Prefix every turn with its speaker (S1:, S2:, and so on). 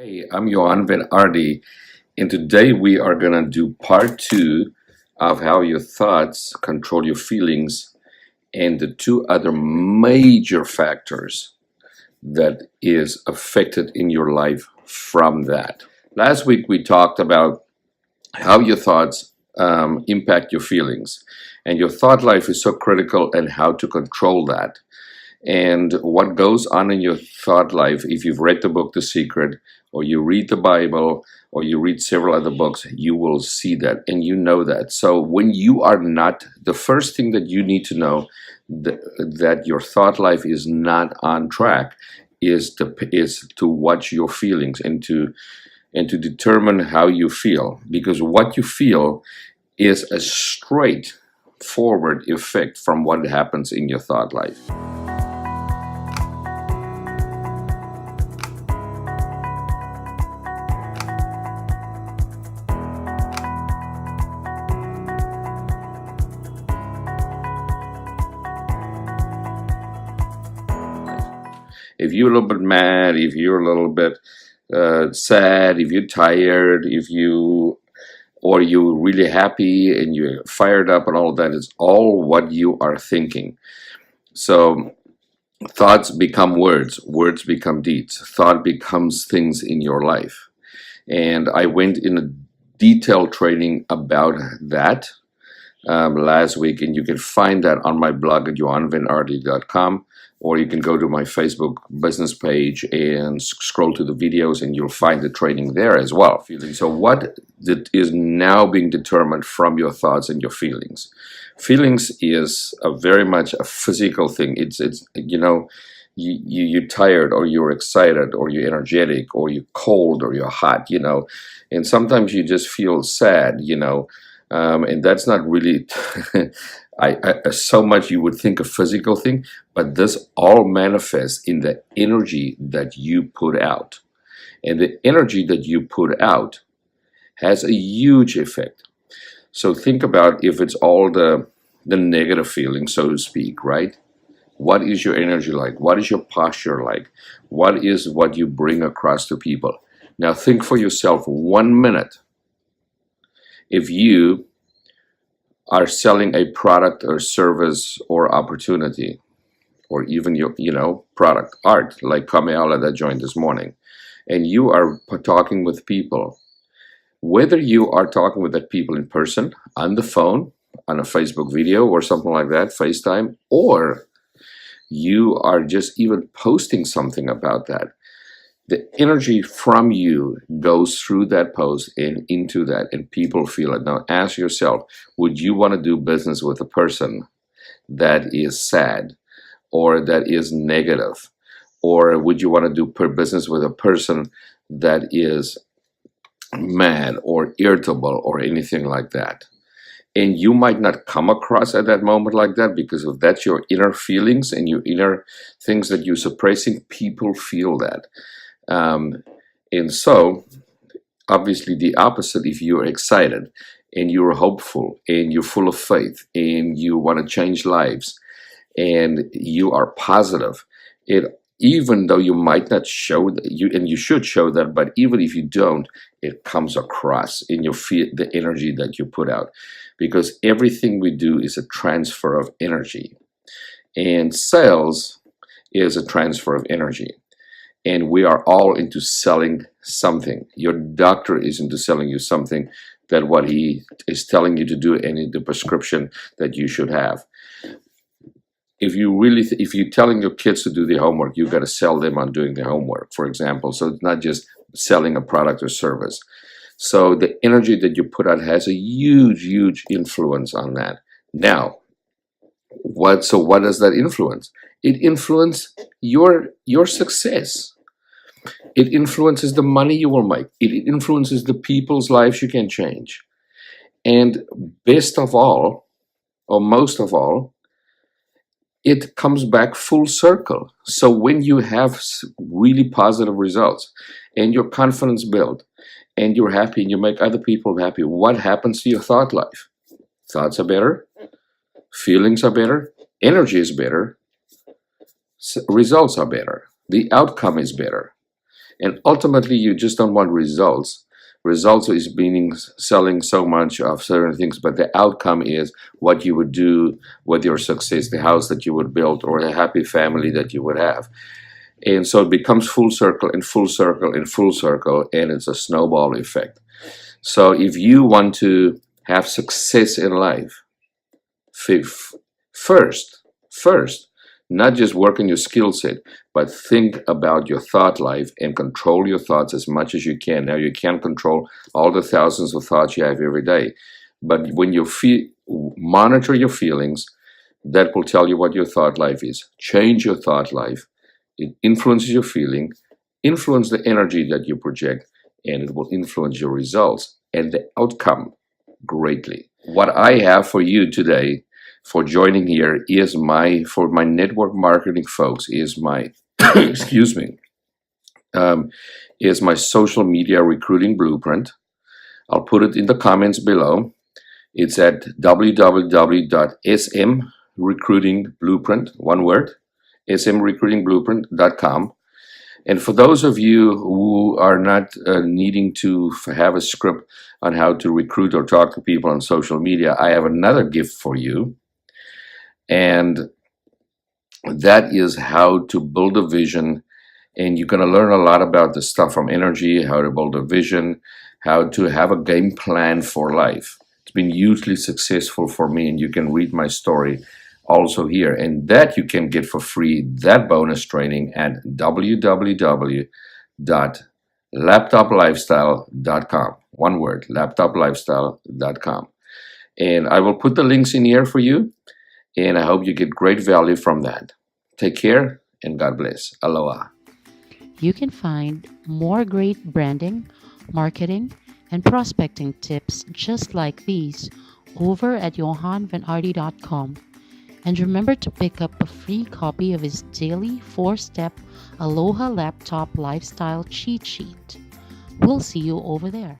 S1: Hey, I'm Johan Van Ardi, and today we are going to do part two of how your thoughts control your feelings and the two other major factors that is affected in your life from that. Last week we talked about how your thoughts impact your feelings, and your thought life is so critical and how to control that. And what goes on in your thought life, if you've read the book The Secret, or you read the Bible, or you read several other books, you will see that and you know that. So when you are not, the first thing that you need to know that your thought life is not on track is to watch your feelings and to determine how you feel, because what you feel is a straight forward effect from what happens in your thought life. If you're a little bit mad, if you're a little bit sad, if you're tired, or you're really happy and you're fired up and all that, is all what you are thinking. So thoughts become words, words become deeds, thought becomes things in your life. And I went in a detailed training about that last week, and you can find that on my blog at johanvanardi.com, or you can go to my Facebook business page and scroll to the videos and you'll find the training there as well. So what is now being determined from your thoughts and your feelings? Feelings is very much a physical thing. It's you're tired, or you're excited, or you're energetic, or you're cold, or you're hot, and sometimes you just feel sad, and that's not really so much you would think a physical thing, but this all manifests in the energy that you put out. And the energy that you put out has a huge effect. So think about if it's all the negative feelings, so to speak, right? What is your energy like? What is your posture like? What is what you bring across to people? Now think for yourself 1 minute. If you are selling a product or service or opportunity, or even your product art, like Kameala that joined this morning, and you are talking with people, whether you are talking with that people in person, on the phone, on a Facebook video or something like that, FaceTime, or you are just even posting something about that, the energy from you goes through that post and into that, and people feel it. Now ask yourself, would you want to do business with a person that is sad or that is negative? Or would you want to do business with a person that is mad or irritable or anything like that? And you might not come across at that moment like that, because if that's your inner feelings and your inner things that you're suppressing, people feel that. And so obviously the opposite, if you're excited and you're hopeful and you're full of faith and you want to change lives and you are positive, even though you might not show that, and you should show that, but even if you don't, it comes across in your the energy that you put out, because everything we do is a transfer of energy, and sales is a transfer of energy. And we are all into selling something. Your doctor is into selling you something, that what he is telling you to do, and the prescription that you should have. If you're telling your kids to do the homework, you've got to sell them on doing the homework, for example. So it's not just selling a product or service. So the energy that you put out has a huge, huge influence on that. Now, what does that influence? It influences your success. It influences the money you will make. It influences the people's lives you can change. And best of all, or most of all, it comes back full circle. So when you have really positive results and your confidence built and you're happy and you make other people happy, what happens to your thought life? Thoughts are better, feelings are better, energy is better, results are better, the outcome is better. And ultimately, you just don't want results. Results is meaning selling so much of certain things, but the outcome is what you would do with your success, the house that you would build, or the happy family that you would have. And so it becomes full circle and full circle and full circle, and it's a snowball effect. So if you want to have success in life, first, first, not just work on your skill set, but think about your thought life and control your thoughts as much as you can. Now, you can't control all the thousands of thoughts you have every day, but when you monitor your feelings, that will tell you what your thought life is. Change your thought life. It influences your feeling, influence the energy that you project, and it will influence your results and the outcome greatly. What I have for you today for joining here is for my network marketing folks, is my, excuse me, is my social media recruiting blueprint. I'll put it in the comments below. It's at www.smrecruitingblueprint, one word, smrecruitingblueprint.com. And for those of you who are not needing to have a script on how to recruit or talk to people on social media, I have another gift for you. And that is how to build a vision. And you're going to learn a lot about the stuff from energy, how to build a vision, how to have a game plan for life. It's been hugely successful for me, and you can read my story also here. And that you can get for free, that bonus training, at www.laptoplifestyle.com. One word, laptoplifestyle.com. And I will put the links in here for you. And I hope you get great value from that. Take care and God bless. Aloha.
S2: You can find more great branding, marketing, and prospecting tips just like these over at johanvanardi.com. And remember to pick up a free copy of his daily 4-step Aloha Laptop Lifestyle cheat sheet. We'll see you over there.